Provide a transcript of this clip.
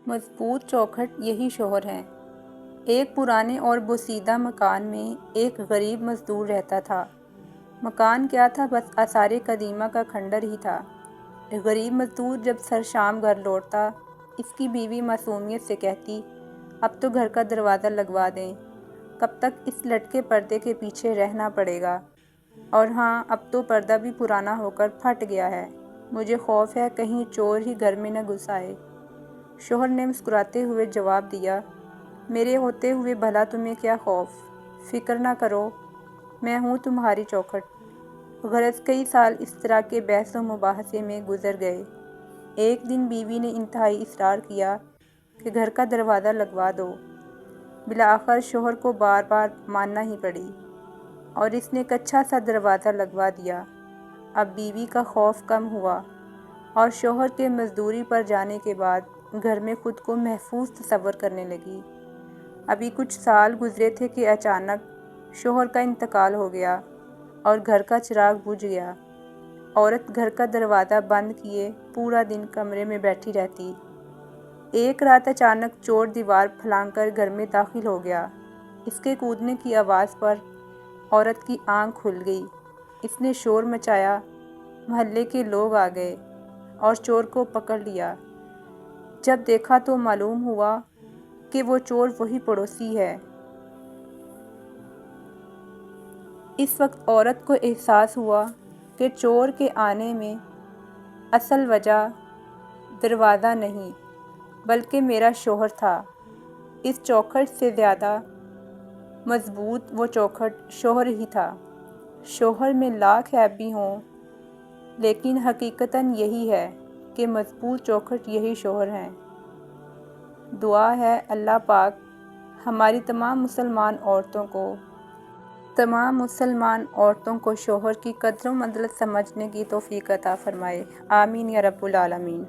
مضبوط چوکھٹ یہی شوہر ہیں۔ ایک پرانے اور بوسیدہ مکان میں ایک غریب مزدور رہتا تھا۔ مکان کیا تھا، بس آثار قدیمہ کا کھنڈر ہی تھا۔ غریب مزدور جب سر شام گھر لوٹتا، اس کی بیوی معصومیت سے کہتی، اب تو گھر کا دروازہ لگوا دیں، کب تک اس لٹکے پردے کے پیچھے رہنا پڑے گا؟ اور ہاں، اب تو پردہ بھی پرانا ہو کر پھٹ گیا ہے، مجھے خوف ہے کہیں چور ہی گھر میں نہ گھس آئے۔ شوہر نے مسکراتے ہوئے جواب دیا، میرے ہوتے ہوئے بھلا تمہیں کیا خوف؟ فکر نہ کرو، میں ہوں تمہاری چوکھٹ۔ غرض کئی سال اس طرح کے بحث و مباحثے میں گزر گئے۔ ایک دن بیوی نے انتہائی اصرار کیا کہ گھر کا دروازہ لگوا دو۔ بالآخر شوہر کو بار بار ماننا ہی پڑی اور اس نے ایک اچھا سا دروازہ لگوا دیا۔ اب بیوی کا خوف کم ہوا اور شوہر کے مزدوری پر جانے کے بعد گھر میں خود کو محفوظ تصور کرنے لگی۔ ابھی کچھ سال گزرے تھے کہ اچانک شوہر کا انتقال ہو گیا اور گھر کا چراغ بجھ گیا۔ عورت گھر کا دروازہ بند کیے پورا دن کمرے میں بیٹھی رہتی۔ ایک رات اچانک چور دیوار پھلانگ کر گھر میں داخل ہو گیا۔ اس کے کودنے کی آواز پر عورت کی آنکھ کھل گئی۔ اس نے شور مچایا، محلے کے لوگ آ گئے اور چور کو پکڑ لیا۔ جب دیکھا تو معلوم ہوا کہ وہ چور وہی پڑوسی ہے۔ اس وقت عورت کو احساس ہوا کہ چور کے آنے میں اصل وجہ دروازہ نہیں بلکہ میرا شوہر تھا۔ اس چوکھٹ سے زیادہ مضبوط وہ چوکھٹ شوہر ہی تھا۔ شوہر میں لاکھ عیب بھی ہوں، لیکن حقیقتاً یہی ہے کہ مضبوط چوکھٹ یہی شوہر ہیں۔ دعا ہے اللہ پاک ہماری تمام مسلمان عورتوں کو شوہر کی قدر و منزلت سمجھنے کی توفیق عطا فرمائے۔ آمین یا رب العالمین۔